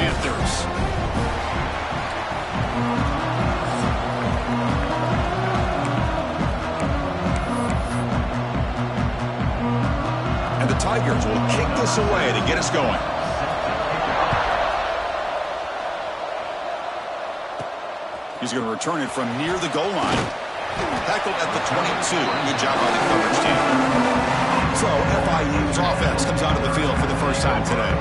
Panthers. And the Tigers will kick this away to get us going. He's going to return it from near the goal line. Tackled at the 22. Good job by the coverage team. So FIU's offense comes onto the field for the first time today.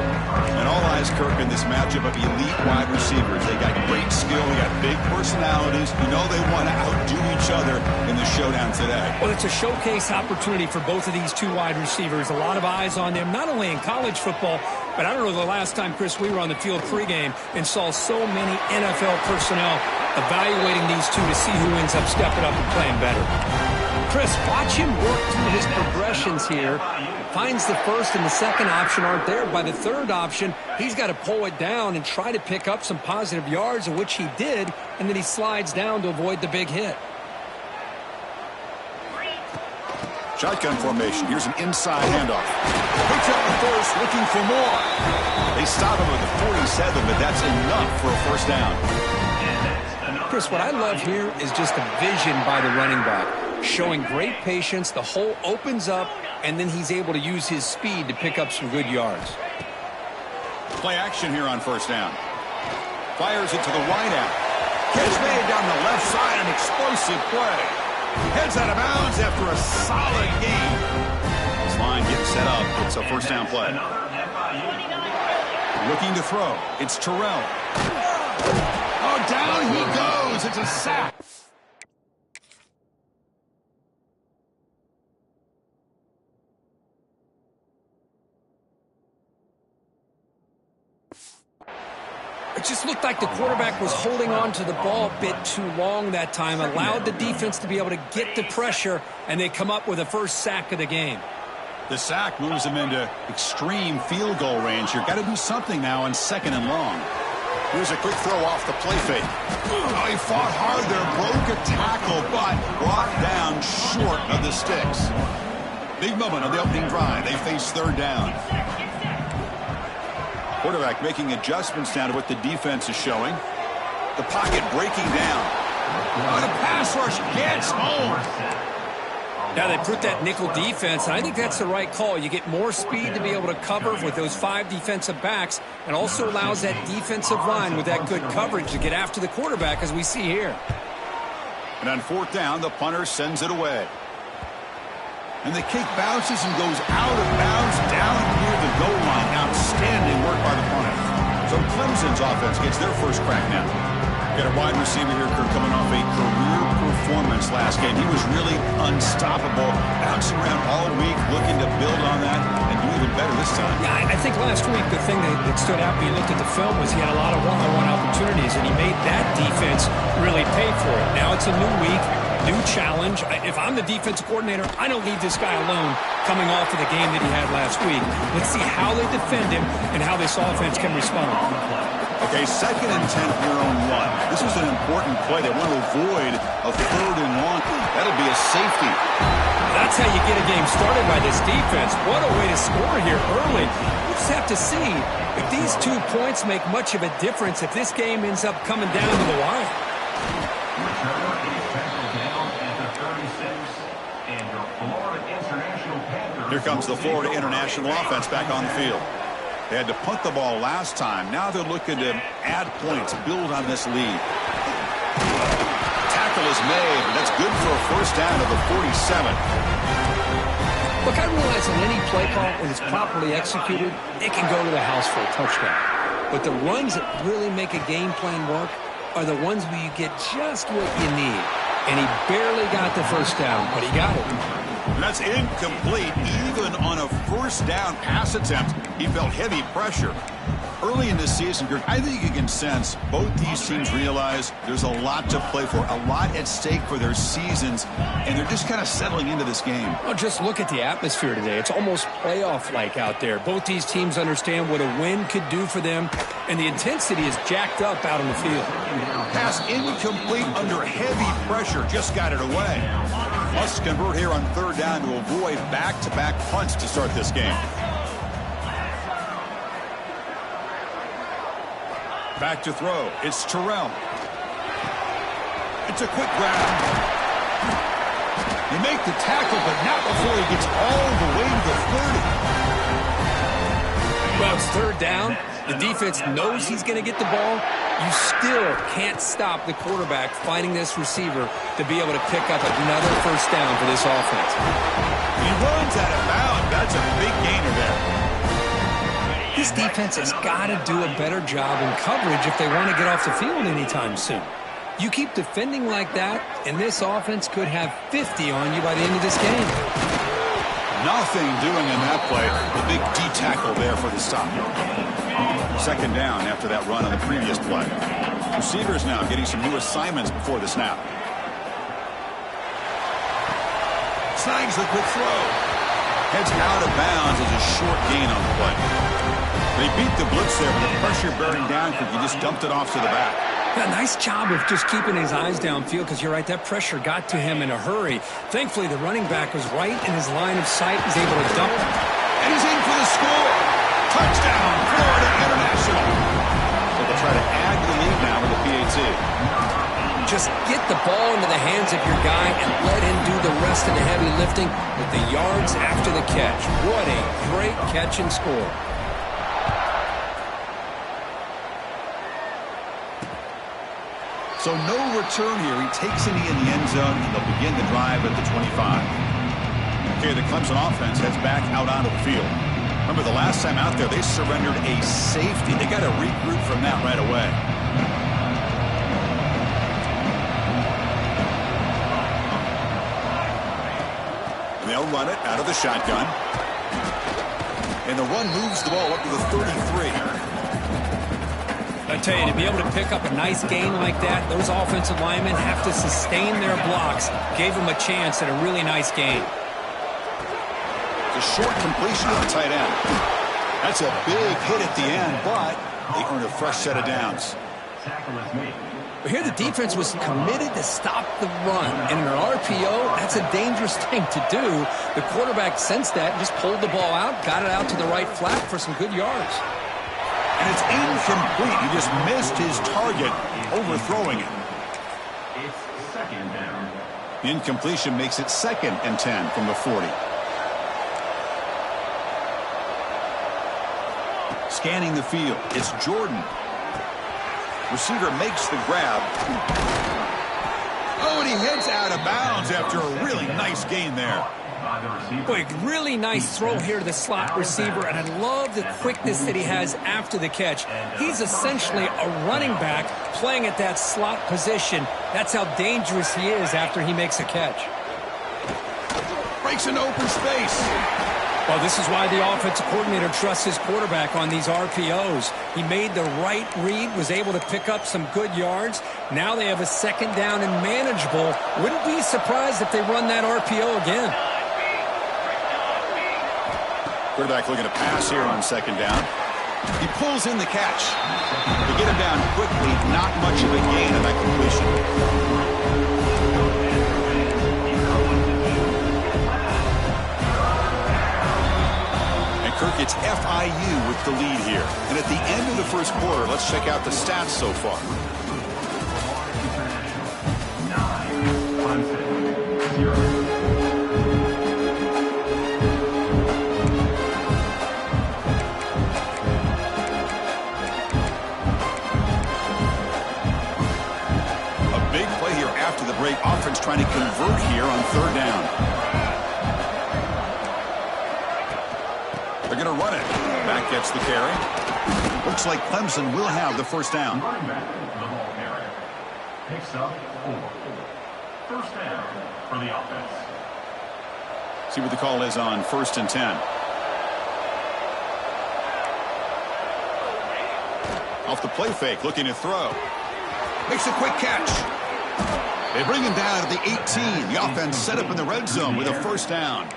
And all eyes, Kirk, in this matchup of elite wide receivers. They got great skill. They got big personalities. You know they want to outdo each other in the showdown today. Well, it's a showcase opportunity for both of these two wide receivers. A lot of eyes on them, not only in college football, but I don't know the last time, Chris, we were on the field pregame and saw so many NFL personnel evaluating these two to see who ends up stepping up and playing better. Chris, watch him work through his progressions here. Finds the first and the second option aren't there. By the third option, he's got to pull it down and try to pick up some positive yards, of which he did, and then he slides down to avoid the big hit. Shotgun formation. Here's an inside handoff. Picks up the first, looking for more. They stop him at the 47, but that's enough for a first down. Chris, what I love here is just the vision by the running back. Showing great patience, the hole opens up, and then he's able to use his speed to pick up some good yards. Play action here on first down. Fires it to the wide out. Catch made down the left side, an explosive play. Heads out of bounds after a solid game. This line getting set up. It's a first down play. Looking to throw. It's Terrell. Oh, down he goes. It's a sack. It just looked like the quarterback was holding on to the ball a bit too long that time, allowed the defense to be able to get the pressure, and they come up with a first sack of the game. The sack moves them into extreme field goal range. You've got to do something now on second and long. Here's a quick throw off the play fake. Oh, he fought hard there, broke a tackle, but brought down short of the sticks. Big moment on the opening drive. They face third down. Quarterback making adjustments now to what the defense is showing. The pocket breaking down. Oh, the pass rush gets home. Now they put that nickel defense, and I think that's the right call. You get more speed to be able to cover with those 5 defensive backs, and also allows that defensive line with that good coverage to get after the quarterback, as we see here. And on fourth down, the punter sends it away. And the kick bounces and goes out of bounds down near the goal line. Outstanding work by the punter. So Clemson's offense gets their first crack now. Got a wide receiver here, Kirk, coming off a career performance last game. He was really unstoppable, bouncing around all week, looking to build on that and do even better this time. Yeah, I think last week the thing that stood out when you looked at the film was he had a lot of one-on-one opportunities, and he made that defense really pay for it. Now it's a new week. New challenge. If I'm the defensive coordinator, I don't need this guy alone coming off of the game that he had last week. Let's see how they defend him and how this offense can respond. Okay, 2nd and 10 from their own 1. This was an important play. They want to avoid a 3rd and 1. That'll be a safety. That's how you get a game started by this defense. What a way to score here early. We'll just have to see if these 2 points make much of a difference if this game ends up coming down to the wire. Here comes the Florida International offense back on the field. They had to punt the ball last time. Now they're looking to add points, build on this lead. Tackle is made, and that's good for a first down to the 47. Look, I realize in any play call, when it's properly executed, it can go to the house for a touchdown. But the runs that really make a game plan work are the ones where you get just what you need. And he barely got the first down, but he got it. And that's incomplete. Even on a first down pass attempt, he felt heavy pressure. Early in this season, I think you can sense both these teams realize there's a lot to play for, a lot at stake for their seasons, and they're just kind of settling into this game. Well, just look at the atmosphere today. It's almost playoff-like out there. Both these teams understand what a win could do for them, and the intensity is jacked up out on the field. Pass incomplete under heavy pressure, just got it away. Must convert here on third down to avoid back-to-back punts to start this game. Back to throw. It's Terrell. It's a quick grab. They make the tackle, but not before he gets all the way to the 30. Well, it's third down. The defense knows he's going to get the ball. You still can't stop the quarterback finding this receiver to be able to pick up another first down for this offense. He runs out of bounds. That's a big gainer there. This defense has got to do a better job in coverage if they want to get off the field anytime soon. You keep defending like that, and this offense could have 50 on you by the end of this game. Nothing doing in that play. The big D-tackle there for the stop. Second down after that run on the previous play. Receivers now getting some new assignments before the snap. Snags the quick throw. Heads out of bounds as a short gain on the play. They beat the blitz there with the pressure bearing down because he just dumped it off to the back. Yeah, nice job of just keeping his eyes downfield because you're right, that pressure got to him in a hurry. Thankfully, the running back was right in his line of sight. He's able to dump it. And he's in for the score. Touchdown, Florida International. So they'll try to add to the lead now with the PAT. Just get the ball into the hands of your guy and let him do the rest of the heavy lifting with the yards after the catch. What a great catch and score. So no return here. He takes it in the end zone, and they'll begin the drive at the 25. Okay, the Clemson offense heads back out onto the field. Remember, the last time out there, they surrendered a safety. They got to regroup from that right away. They'll run it out of the shotgun. And the run moves the ball up to the 33. I tell you, to be able to pick up a nice gain like that, those offensive linemen have to sustain their blocks. Gave them a chance at a really nice gain. The short completion of the tight end. That's a big hit at the end, but they earn a fresh set of downs. But here the defense was committed to stop the run. And in an RPO, that's a dangerous thing to do. The quarterback sensed that and just pulled the ball out, got it out to the right flat for some good yards. And it's incomplete. He just missed his target, overthrowing it. It's second down. The incompletion makes it 2nd and 10 from the 40. Scanning the field, it's Jordan. Receiver makes the grab. Oh, and he heads out of bounds after a really nice gain there. Boy, really nice throw here to the slot receiver, and I love the quickness that he has after the catch. He's essentially a running back playing at that slot position. That's how dangerous he is after he makes a catch. Breaks an open space. Well, this is why the offensive coordinator trusts his quarterback on these RPOs. He made the right read, was able to pick up some good yards. Now they have a second down and manageable. Wouldn't be surprised if they run that RPO again. Quarterback looking to pass here on second down. He pulls in the catch. To get him down quickly, not much of a gain in that completion. And Kirk, it's FIU with the lead here. And at the end of the first quarter, let's check out the stats so far. 0. After the break, offense trying to convert here on third down. They're going to run it. Back gets the carry. Looks like Clemson will have the first down. Running back, the ball carrier. Picks up 4. First down for the offense. See what the call is on 1st and 10. Off the play fake, looking to throw. Makes a quick catch. They bring him down at the 18. The offense set up in the red zone with a first down.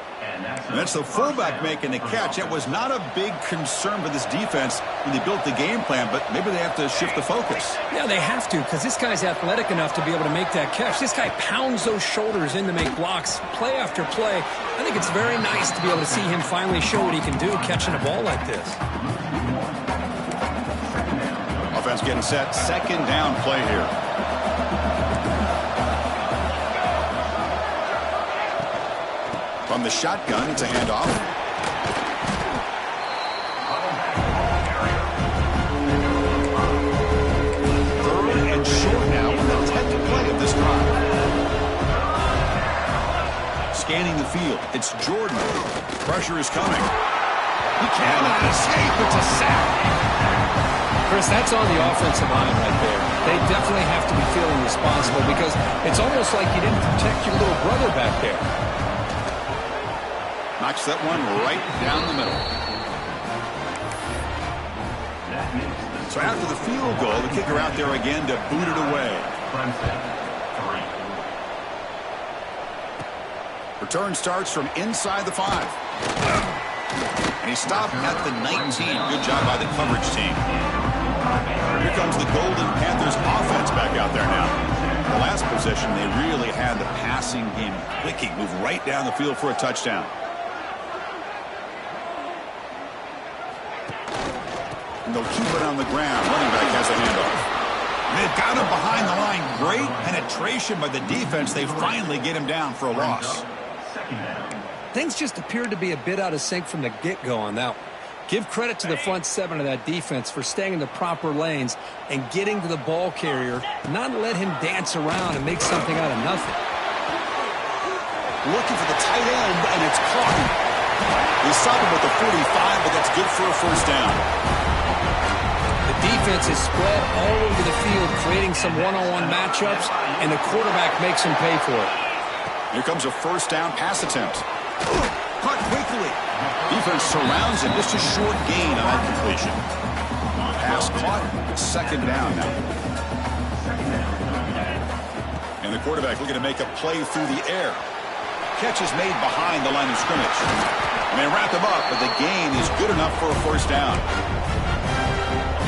And that's the fullback making the catch. That was not a big concern for this defense when they built the game plan, but maybe they have to shift the focus. Yeah, they have to, because this guy's athletic enough to be able to make that catch. This guy pounds those shoulders in to make blocks play after play. I think it's very nice to be able to see him finally show what he can do catching a ball like this. Offense getting set. Second down play here. From the shotgun, it's a handoff. Third and short now with the 10th play of this drive. Scanning the field, it's Jordan. Pressure is coming. He cannot escape. It's a sack. Chris, that's on the offensive line right there. They definitely have to be feeling responsible because it's almost like you didn't protect your little brother back there. Knocks that one right down the middle. So after the field goal, the kicker out there again to boot it away. Clemson, 3. Return starts from inside the 5. And he stopped at the 19. Good job by the coverage team. Here comes the Golden Panthers offense back out there now. The last possession, they really had the passing game clicking. Move right down the field for a touchdown. And they'll keep it on the ground. Running back has a handoff. They've got him behind the line. Great penetration by the defense. They finally get him down for a loss. Things just appeared to be a bit out of sync from the get-go on that one. Give credit to the front 7 of that defense for staying in the proper lanes and getting to the ball carrier, not let him dance around and make something out of nothing. Looking for the tight end, and it's caught. They stop him at the 45, but that's good for a first down. The defense is spread all over the field, creating some one-on-one matchups, and the quarterback makes him pay for it. Here comes a first down pass attempt. Caught quickly. Defense surrounds him. Just a short gain on that completion. Pass caught. Second down now. And the quarterback looking to make a play through the air. Catch is made behind the line of scrimmage. And they wrap him up, but the gain is good enough for a first down.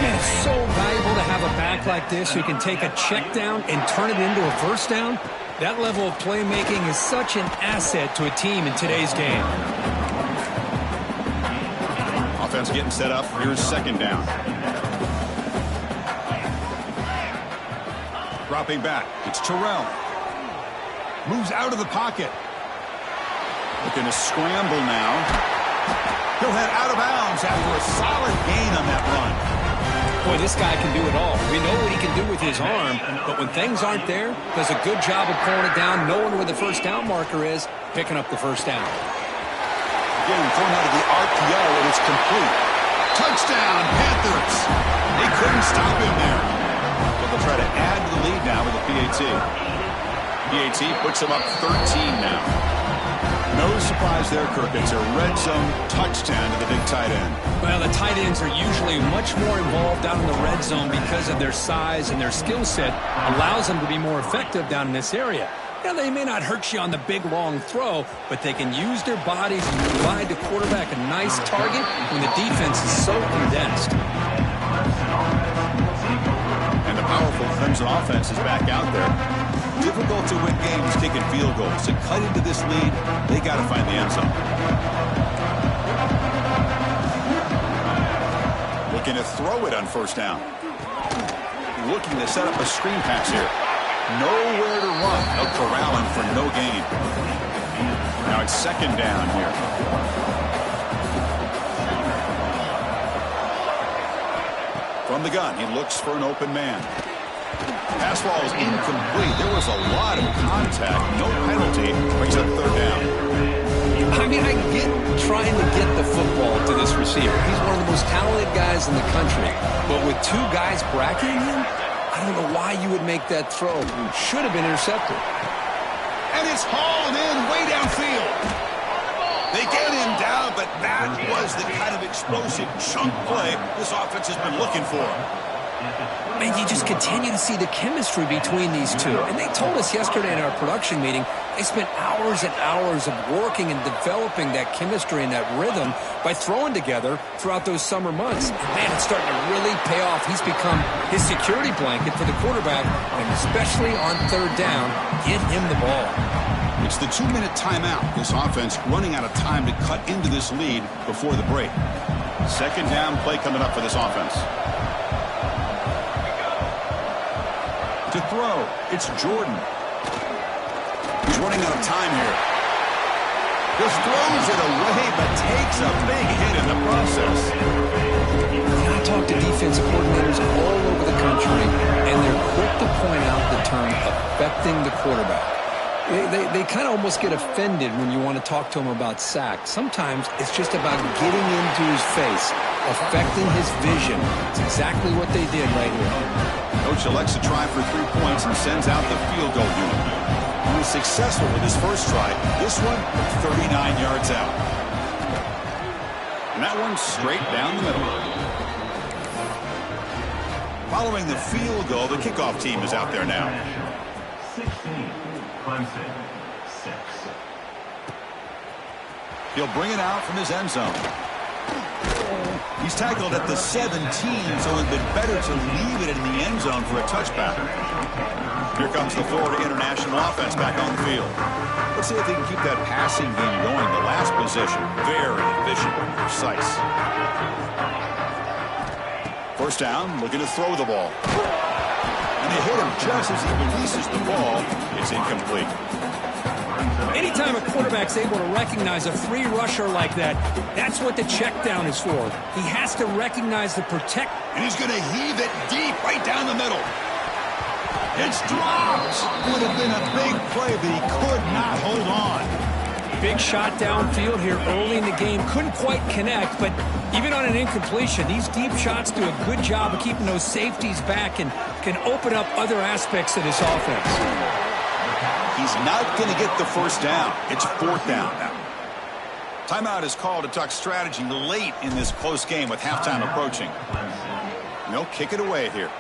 It's so valuable to have a back like this who can take a check down and turn it into a first down. That level of playmaking is such an asset to a team in today's game. Offense getting set up. Here's second down. Dropping back. It's Terrell. Moves out of the pocket. Looking to scramble now. He'll head out of bounds after a solid gain on that run. Boy, this guy can do it all. We know what he can do with his arm, but when things aren't there, does a good job of pulling it down, knowing where the first down marker is, picking up the first down. Again, thrown out of the RPO, and it's complete. Touchdown, Panthers! They couldn't stop him there. But they'll try to add to the lead now with a PAT. PAT puts them up 13 now. No surprise there, Kirk. It's a red zone touchdown to the big tight end. Well, the tight ends are usually much more involved down in the red zone because of their size and their skill set allows them to be more effective down in this area. Now, they may not hurt you on the big, long throw, but they can use their bodies and provide the quarterback a nice target when the defense is so condensed. And the powerful Clemson offense is back out there. Difficult to win games kicking field goals. To cut into this lead, they got to find the end zone. Looking to throw it on first down. Looking to set up a screen pass here. Nowhere to run. They'll corral him for no gain. Now it's second down here. From the gun, he looks for an open man. Pass ball is incomplete. There was a lot of contact. No penalty. Brings up third down. I mean, I get trying to get the football to this receiver. He's one of the most talented guys in the country. But with two guys bracketing him, I don't know why you would make that throw. It should have been intercepted. And it's hauled in way downfield. They get him down, but that was the kind of explosive chunk play this offense has been looking for. Man, you just continue to see the chemistry between these two. And they told us yesterday in our production meeting, they spent hours and hours of working and developing that chemistry and that rhythm by throwing together throughout those summer months. And man, it's starting to really pay off. He's become his security blanket for the quarterback, and especially on third down, get him the ball. It's the 2-minute timeout. This offense running out of time to cut into this lead before the break. Second down play coming up for this offense. To throw, it's Jordan. He's running out of time here. Just throws it away, but takes a big hit in the process. I talk to defensive coordinators all over the country, and they're quick to point out the term affecting the quarterback. They kind of almost get offended when you want to talk to them about sacks. Sometimes it's just about getting into his face, affecting his vision. It's exactly what they did right here. Coach elects to try for 3 points and sends out the field goal unit. He was successful with his first try. This one, 39 yards out. And that one straight down the middle. Following the field goal, the kickoff team is out there now. 16, Clemson, 6. He'll bring it out from his end zone. He's tackled at the 17, so it would be better to leave it in the end zone for a touchback. Here comes the Florida International offense back on the field. Let's see if they can keep that passing game going. The last possession, very efficient and precise. First down, looking to throw the ball. And they hit him just as he releases the ball. It's incomplete. Anytime a quarterback's able to recognize a free rusher like that, that's what the check down is for. He has to recognize the protect. And he's going to heave it deep right down the middle. It's dropped. Would have been a big play, but he could not hold on. Big shot downfield here early in the game. Couldn't quite connect, but even on an incompletion, these deep shots do a good job of keeping those safeties back and can open up other aspects of this offense. He's not going to get the first down. It's 4th down now. Timeout is called to talk strategy late in this close game with halftime approaching. And they'll kick it away here.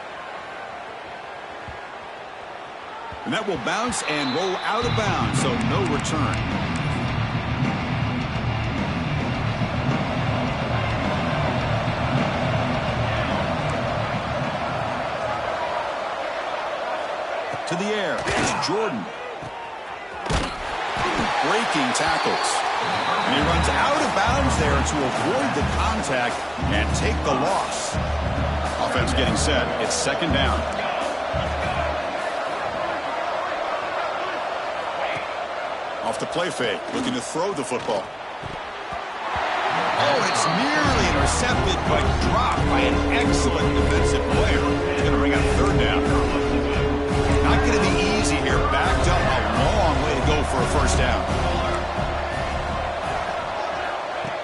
And that will bounce and roll out of bounds, so no return. To the air, it's Jordan. Breaking tackles. And he runs out of bounds there to avoid the contact and take the loss. Offense getting set. It's 2nd down. Off the play fake, looking to throw the football. Oh, it's nearly intercepted, but dropped by an excellent defensive player. He's going to bring out 3rd down. Not going to be easy here. Backed up a long way to go for a first down.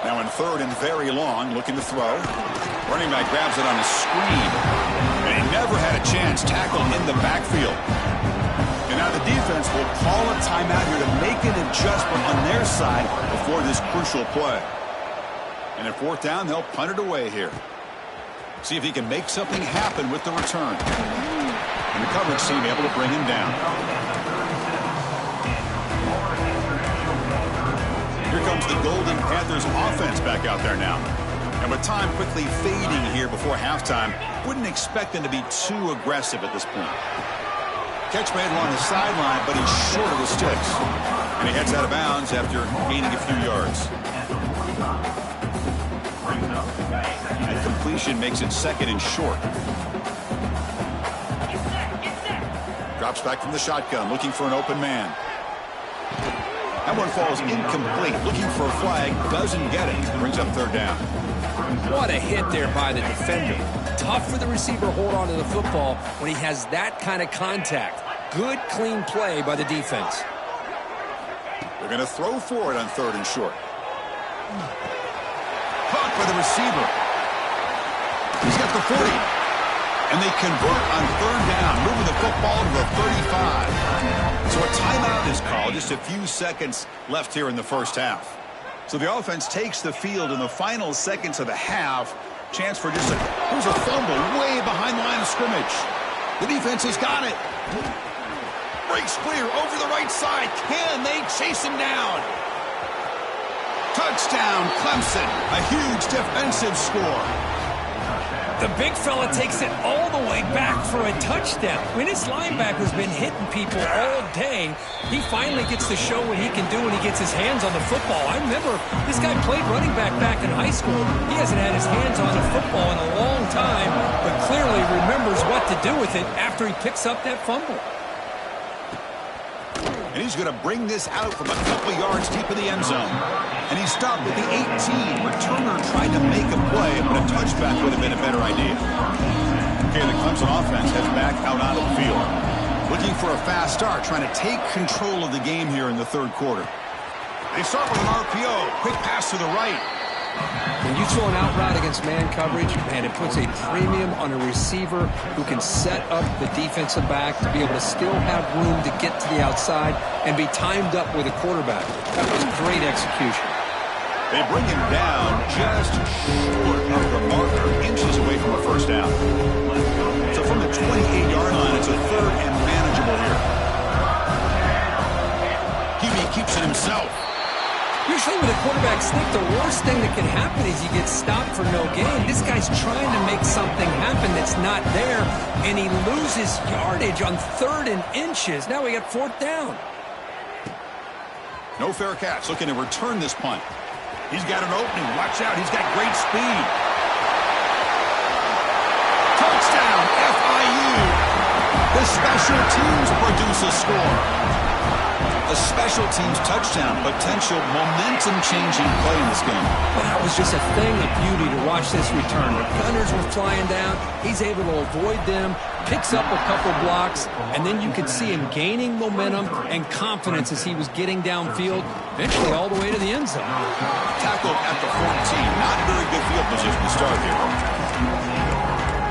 Now in 3rd and very long, looking to throw. Running back grabs it on a screen. And he never had a chance. Tackled in the backfield. And now the defense will call a timeout here to make an adjustment on their side before this crucial play. And at 4th down, they'll punt it away here. See if he can make something happen with the return. And the coverage team able to bring him down. Here comes the Golden Panthers offense back out there now. And with time quickly fading here before halftime, wouldn't expect them to be too aggressive at this point. Catch made along the sideline, but he's short of the sticks. And he heads out of bounds after gaining a few yards. And completion makes it 2nd and short. Drops back from the shotgun, looking for an open man. That one falls incomplete. Looking for a flag, doesn't get it. Brings up 3rd down. What a hit there by the defender. Tough for the receiver to hold on to the football when he has that kind of contact. Good, clean play by the defense. They're going to throw for it on 3rd and short. Caught by the receiver. He's got the 40. And they convert on 3rd down, moving the football to the 35. So a timeout is called. Just a few seconds left here in the first half. So the offense takes the field in the final seconds of the half. Chance for just here's a fumble way behind the line of scrimmage. The defense has got it. Breaks clear over the right side. Can they chase him down? Touchdown, Clemson. A huge defensive score. The big fella takes it all the way back for a touchdown. I mean, this linebacker's been hitting people all day. He finally gets to show what he can do when he gets his hands on the football. I remember this guy played running back in high school. He hasn't had his hands on the football in a long time, but clearly remembers what to do with it after he picks up that fumble. And he's going to bring this out from a couple yards deep in the end zone. And he stopped at the 18. Returner tried to make a play, but a touchback would have been a better idea. Okay, the Clemson offense heads back out onto the field. Looking for a fast start, trying to take control of the game here in the third quarter. They start with an RPO. Quick pass to the right. When you throw an out route against man coverage, man, it puts a premium on a receiver who can set up the defensive back to be able to still have room to get to the outside and be timed up with a quarterback. That was great execution. They bring him down just short of the marker, inches away from a first down. So from the 28-yard line, it's a third and manageable here. He keeps it himself. Usually with a quarterback sneak, the worst thing that can happen is you get stopped for no gain. This guy's trying to make something happen that's not there, and he loses yardage on third and inches. Now we got fourth down. No fair catch. Looking to return this punt. He's got an opening. Watch out. He's got great speed. Touchdown, FIU. The special teams produce a score. A special teams touchdown, potential momentum-changing play in this game. Well, that was just a thing of beauty to watch this return. The gunners were flying down. He's able to avoid them, picks up a couple blocks, and then you could see him gaining momentum and confidence as he was getting downfield, eventually all the way to the end zone. Tackled at the 14. Not very good field position to start here.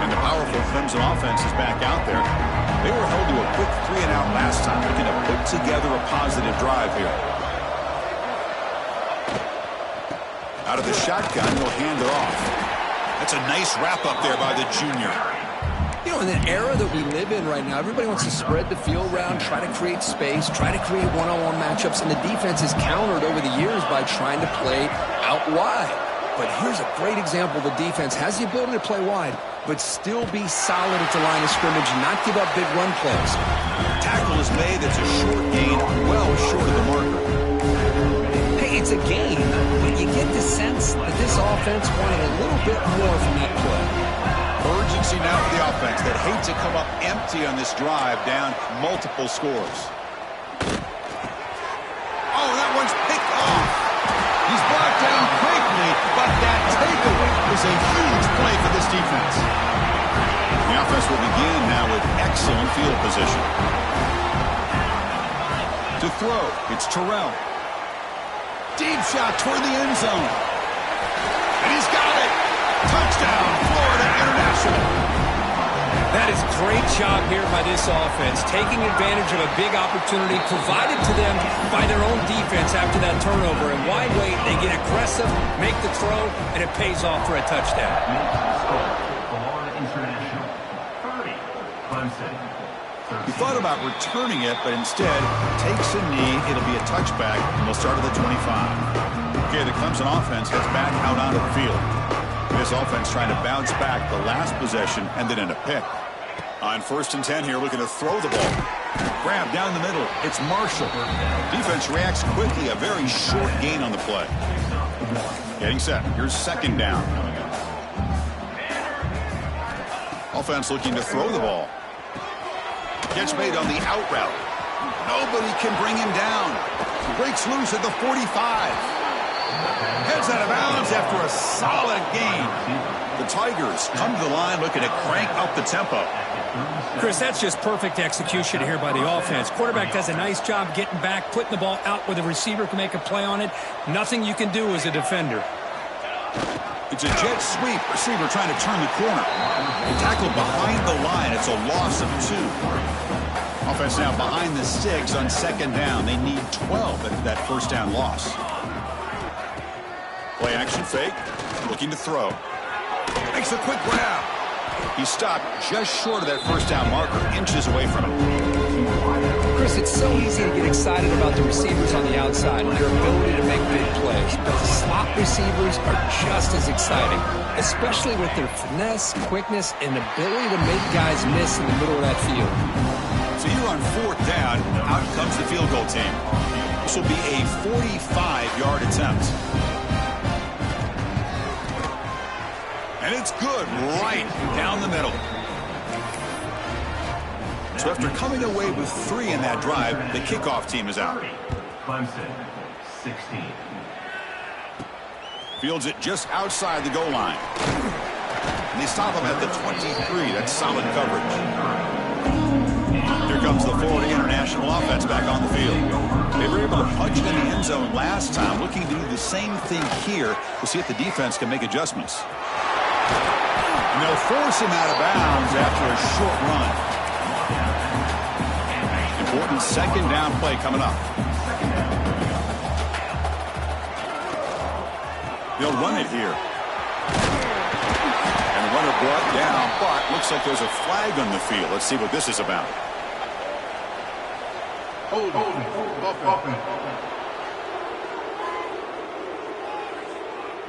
And the powerful Clemson offense is back out there. They were held to a quick 3-and-out last time. Looking to put together a positive drive here. Out of the shotgun, he'll hand it off. That's a nice wrap-up there by the junior. You know, in the era that we live in right now, everybody wants to spread the field around, try to create space, try to create one-on-one matchups, and the defense is countered over the years by trying to play out wide. But here's a great example. The defense has the ability to play wide, but still be solid at the line of scrimmage, not give up big run plays. Tackle is made. That's a short gain, well short of the marker. Hey, it's a game, but you get the sense that this offense wanted a little bit more from that play. Urgency now for the offense that hate to come up empty on this drive, down multiple scores. Oh, that one's picked off. He's brought down quickly, but that takeaway is a huge play for this defense. The offense will begin now with excellent field position. To throw, it's Terrell. Deep shot toward the end zone. And he's got it. Touchdown, Florida International. That is great job here by this offense, taking advantage of a big opportunity provided to them by their own defense after that turnover. And why wait? They get aggressive, make the throw, and it pays off for a touchdown. Florida International, 30, Clemson. He thought about returning it, but instead takes a knee. It'll be a touchback, and we'll start at the 25. Okay, the Clemson offense heads back out onto the field. This offense trying to bounce back the last possession, ended in a pick. On 1st and 10 here, looking to throw the ball. Grab down the middle. It's Marshall. Defense reacts quickly. A very short gain on the play. Getting set. Here's 2nd down. Offense looking to throw the ball. Catch made on the out route. Nobody can bring him down. Breaks loose at the 45. Heads out of bounds after a solid gain. The Tigers come to the line looking to crank up the tempo. Chris, that's just perfect execution here by the offense. Quarterback does a nice job getting back, putting the ball out where the receiver can make a play on it. Nothing you can do as a defender. It's a jet sweep. Receiver trying to turn the corner. They tackle behind the line. It's a loss of 2. Offense now behind the sticks on 2nd down. They need 12 after that 1st down loss. Play action fake. Looking to throw. Makes a quick grab. He stopped just short of that 1st down marker, inches away from him. Chris, it's so easy to get excited about the receivers on the outside and their ability to make big plays. But the slot receivers are just as exciting, especially with their finesse, quickness, and ability to make guys miss in the middle of that field. So you're on 4th down. Out comes the field goal team. This will be a 45-yard attempt. And it's good right down the middle. So after coming away with 3 in that drive, the kickoff team is out. Clemson, 16. Fields it just outside the goal line. And they stop him at the 23. That's solid coverage. Here comes the Florida International offense back on the field. They were able to punch it in the end zone last time, looking to do the same thing here. We'll see if the defense can make adjustments. And they'll force him out of bounds after a short run. Important 2nd down play coming up. They'll run it here. And the runner brought down, but looks like there's a flag on the field. Let's see what this is about. Hold.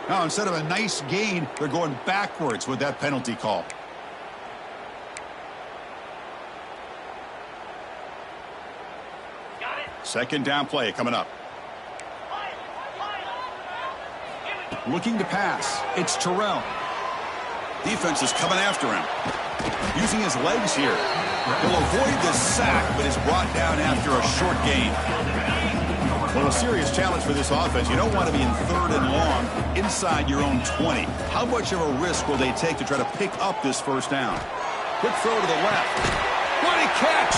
Now, instead of a nice gain, they're going backwards with that penalty call. Got it. 2nd down play coming up. Looking to pass. It's Terrell. Defense is coming after him. Using his legs here. He'll avoid the sack, but is brought down after a short gain. Well, a serious challenge for this offense. You don't want to be in 3rd and long inside your own 20. How much of a risk will they take to try to pick up this 1st down? Quick throw to the left. What a catch!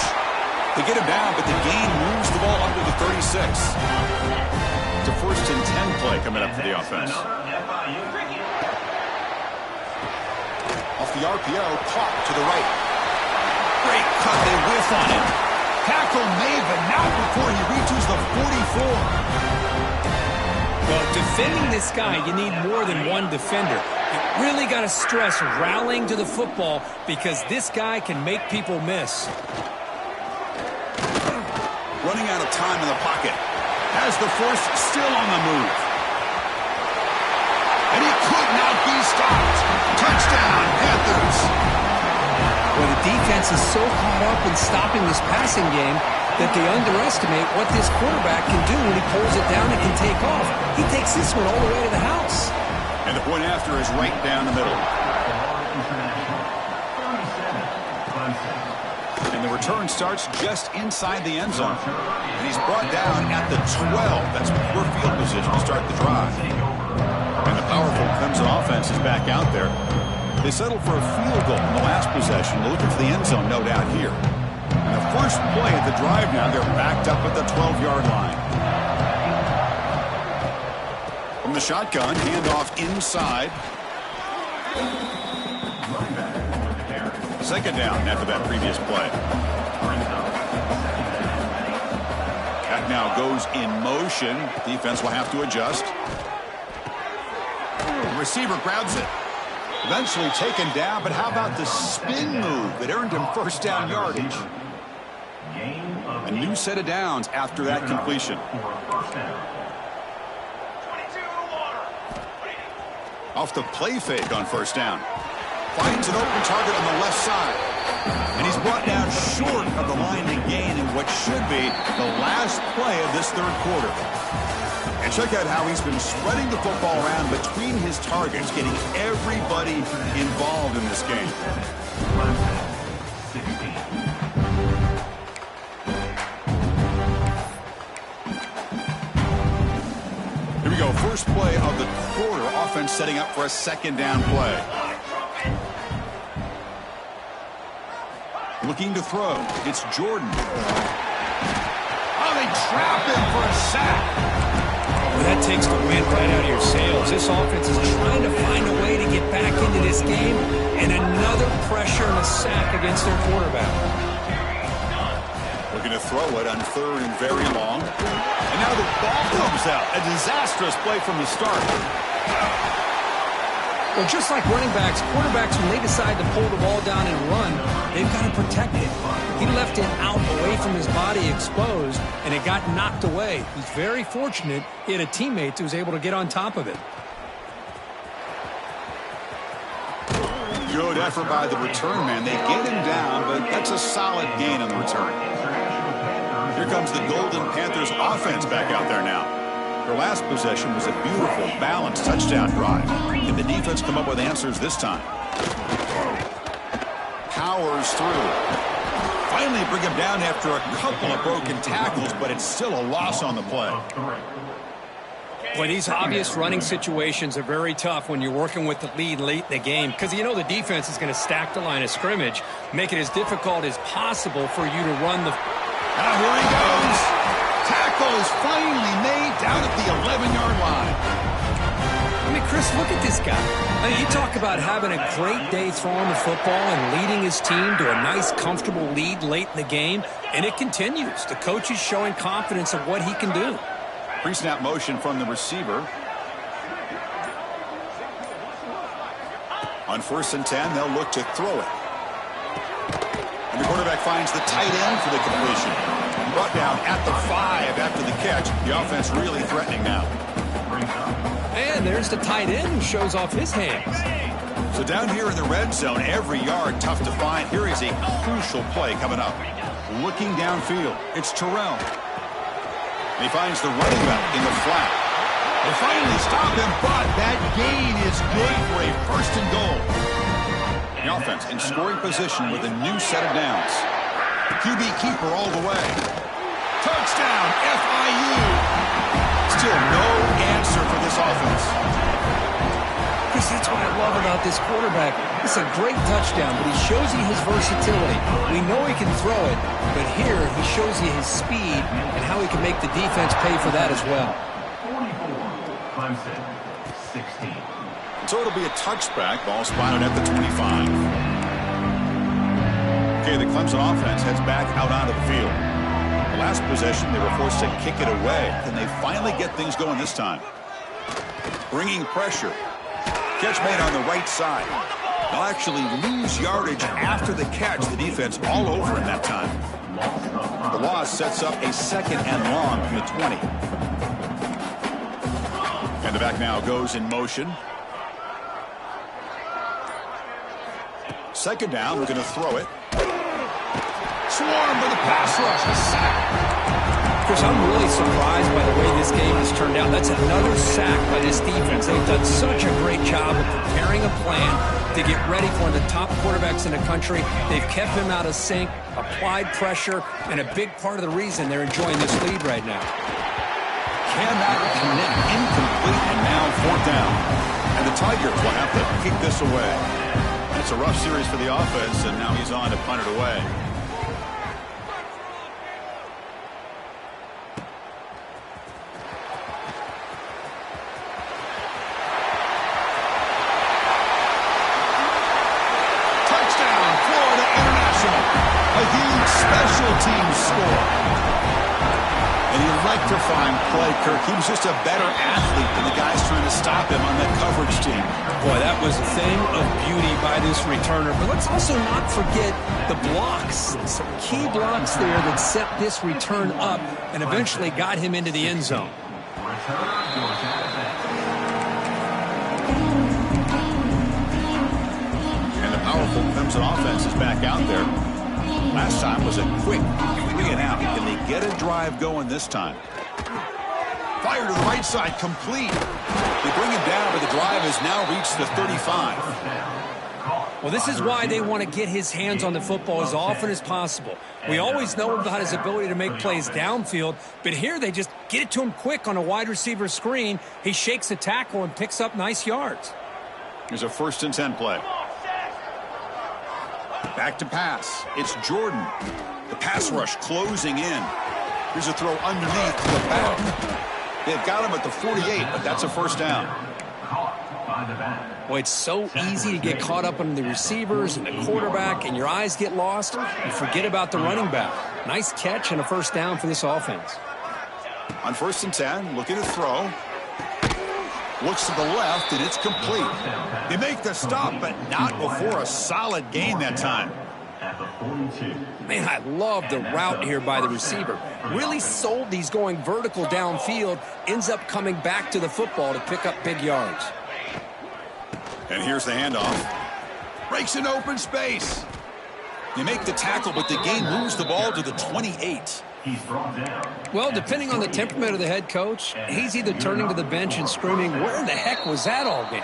They get him down, but the gain moves the ball under the 36. It's a 1st and 10 play coming up for the offense. Off the RPO, caught to the right. Great cut, they whiff on him. Tackle made, but not before he reaches the 44. Well, defending this guy, you need more than one defender. You really got to stress rallying to the football because this guy can make people miss. Running out of time in the pocket. Has the force still on the move. And he could not be stopped. Touchdown, Panthers. Well, the defense is so caught up in stopping this passing game that they underestimate what this quarterback can do when he pulls it down and can take off. He takes this one all the way to the house. And the point after is right down the middle. And the return starts just inside the end zone. And he's brought down at the 12. That's poor field position to start the drive. And the powerful Clemson offense is back out there. They settled for a field goal in the last possession. They're looking for the end zone, no doubt, here. And the first play of the drive now, they're backed up at the 12-yard line. From the shotgun, handoff inside. 2nd down after that previous play. That now goes in motion. Defense will have to adjust. The receiver grabs it. Eventually taken down, but how about the spin move that earned him 1st down yardage? A new set of downs after that completion. Off the play fake on 1st down. Finds an open target on the left side. And he's brought down short of the line to gain in what should be the last play of this 3rd quarter. And check out how he's been spreading the football around between his targets, getting everybody involved in this game. Here we go, first play of the quarter. Offense setting up for a 2nd down play. Looking to throw. It's Jordan. Oh, they trap him for a sack. Well, that takes the wind right out of your sails. This offense is trying to find a way to get back into this game, and another pressure and a sack against their quarterback. Looking to throw it on 3rd and very long. And now the ball comes out. A disastrous play from the start. Well, just like running backs, quarterbacks, when they decide to pull the ball down and run, they've got to protect it. He left it out away from his body exposed, and it got knocked away. He's very fortunate he had a teammate who was able to get on top of it. Good effort by the return man. They get him down, but that's a solid gain on the return. Here comes the Golden Panthers offense back out there now. Their last possession was a beautiful, balanced touchdown drive. Can the defense come up with answers this time? Powers through. Finally bring him down after a couple of broken tackles, but it's still a loss on the play. Boy, these obvious running situations are very tough when you're working with the lead late in the game because you know the defense is going to stack the line of scrimmage, make it as difficult as possible for you to run the... Now here he goes. Tackle is finally made down at the 11-yard line. I mean, Chris, look at this guy. I mean, you talk about having a great day throwing the football and leading his team to a nice, comfortable lead late in the game, and it continues. The coach is showing confidence of what he can do. Pre-snap motion from the receiver. On 1st and 10, they'll look to throw it. And the quarterback finds the tight end for the completion. Brought down at the 5 after the catch. The offense really threatening now. And there's the tight end who shows off his hands. So down here in the red zone, every yard tough to find. Here is a crucial play coming up. Looking downfield, it's Terrell. And he finds the running back in the flat. They finally stop him, but that gain is good for a 1st and goal. The offense in scoring position with a new set of downs. QB keeper all the way. Touchdown, FIU. Still no answer for this offense. Chris, that's what I love about this quarterback. It's a great touchdown, but he shows you his versatility. We know he can throw it, but here he shows you his speed and how he can make the defense pay for that as well. 44, Clemson, 16. So it'll be a touchback, ball spotted at the 25. Okay, the Clemson offense heads back out onto the field. The last possession, they were forced to kick it away. Can they finally get things going this time? Bringing pressure. Catch made on the right side. They'll actually lose yardage after the catch. The defense all over him that time. The loss sets up a 2nd and long from the 20. And the back now goes in motion. 2nd down, we're going to throw it. Swarmed by the pass rush. A sack. Chris, I'm really surprised by the way this game has turned out. That's another sack by this defense. They've done such a great job of preparing a plan to get ready for one of the top quarterbacks in the country. They've kept him out of sync, applied pressure, and a big part of the reason they're enjoying this lead right now. Cannot connect, incomplete, and now 4th down. And the Tigers will have to kick this away. It's a rough series for the offense, and now he's on to punt it away. Touchdown, Florida International. A huge special teams score. An electrifying play, Kirk. He was just a better athlete than the guys trying to stop him on that coverage team. Boy, that was a thing of beauty by this returner. But let's also not forget the blocks. Some key blocks there that set this return up and eventually got him into the end zone. And the powerful Clemson offense is back out there. Last time was a quick 3 and out. Can they get a drive going this time? Fire to the right side, complete. They bring him down, but the drive has now reached the 35. Well, this is why they want to get his hands on the football as often as possible. We always know about his ability to make plays downfield, but here they just get it to him quick on a wide receiver screen. He shakes the tackle and picks up nice yards. Here's a 1st and 10 play. Back to pass. It's Jordan. The pass rush closing in. Here's a throw underneath to the back. They've got him at the 48, but that's a 1st down. Boy, it's so easy to get caught up on the receivers and the quarterback, and your eyes get lost. You forget about the running back. Nice catch and a 1st down for this offense. On 1st and 10, looking to throw. Looks to the left, and it's complete. They make the stop, but not before a solid gain that time. at the 42. Man, I love the route here by the receiver. Really sold these going vertical downfield, ends up coming back to the football to pick up big yards. And here's the handoff. Breaks in open space. They make the tackle, but the gain moves the ball to the 28. He's brought down. Well, depending on the temperament of the head coach, he's either turning to the bench and screaming, where the heck was that all game?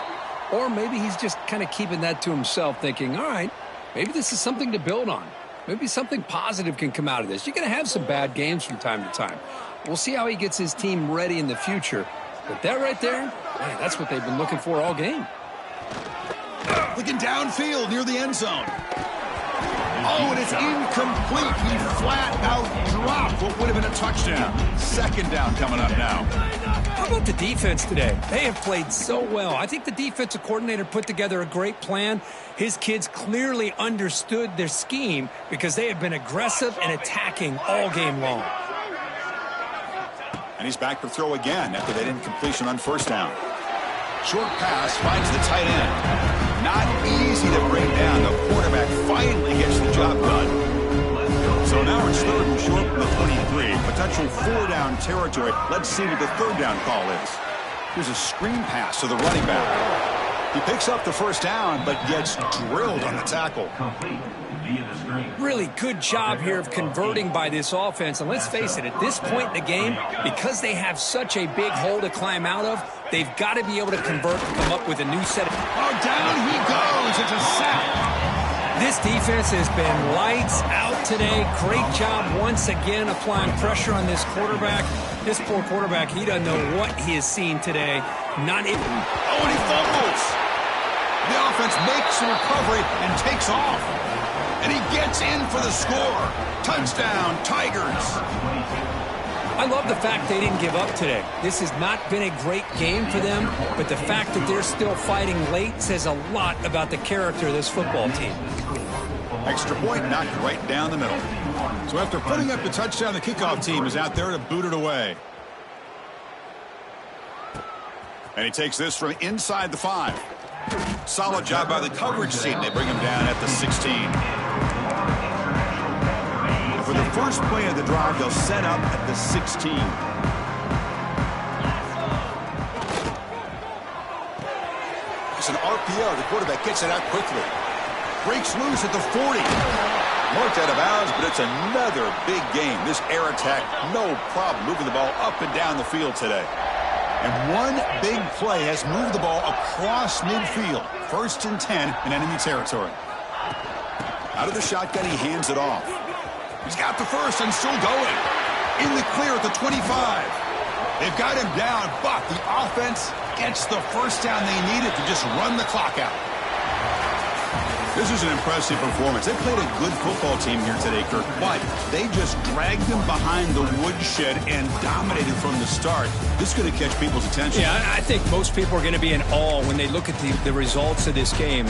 Or maybe he's just kind of keeping that to himself, thinking, all right, maybe this is something to build on. Maybe something positive can come out of this. You're going to have some bad games from time to time. We'll see how he gets his team ready in the future. But that right there, man, that's what they've been looking for all game. Looking downfield near the end zone. Oh, and it's incomplete. He flat out dropped what would have been a touchdown. Second down coming up now. How about the defense today? They have played so well. I think the defensive coordinator put together a great plan. His kids clearly understood their scheme because they have been aggressive and attacking all game long. And he's back to throw again after that incompletion on first down. Short pass finds the tight end. Not easy to bring down. The quarterback finally gets the job done. So now it's third and short from the 23. Potential four-down territory. Let's see what the third down call is. Here's a screen pass to the running back. He picks up the first down, but gets drilled on the tackle. Really good job here of converting by this offense. And let's face it, at this point in the game, because they have such a big hole to climb out of, they've got to be able to convert to come up with a new set of... Oh, down he goes. It's a sack. This defense has been lights out today. Great job once again applying pressure on this quarterback. This poor quarterback, he doesn't know what he has seen today. Not even... Oh, and he fumbles. The offense makes a recovery and takes off. And he gets in for the score. Touchdown, Tigers. I love the fact they didn't give up today. This has not been a great game for them, but the fact that they're still fighting late says a lot about the character of this football team. Extra point knocked right down the middle. So after putting up the touchdown, the kickoff team is out there to boot it away. And he takes this from inside the 5. Solid job by the coverage team. They bring him down at the 16. And for the first play of the drive, they'll set up at the 16. It's an RPO. The quarterback gets it out quickly. Breaks loose at the 40. Marked out of bounds, but it's another big game. This air attack, no problem moving the ball up and down the field today. And one big play has moved the ball across midfield. 1st and 10 in enemy territory. Out of the shotgun, he hands it off. He's got the first and still going. In the clear at the 25. They've got him down, but the offense gets the first down they needed to just run the clock out. This is an impressive performance. They played a good football team here today, Kirk, but they just dragged them behind the woodshed and dominated from the start. This is going to catch people's attention. Yeah, I think most people are going to be in awe when they look at the results of this game.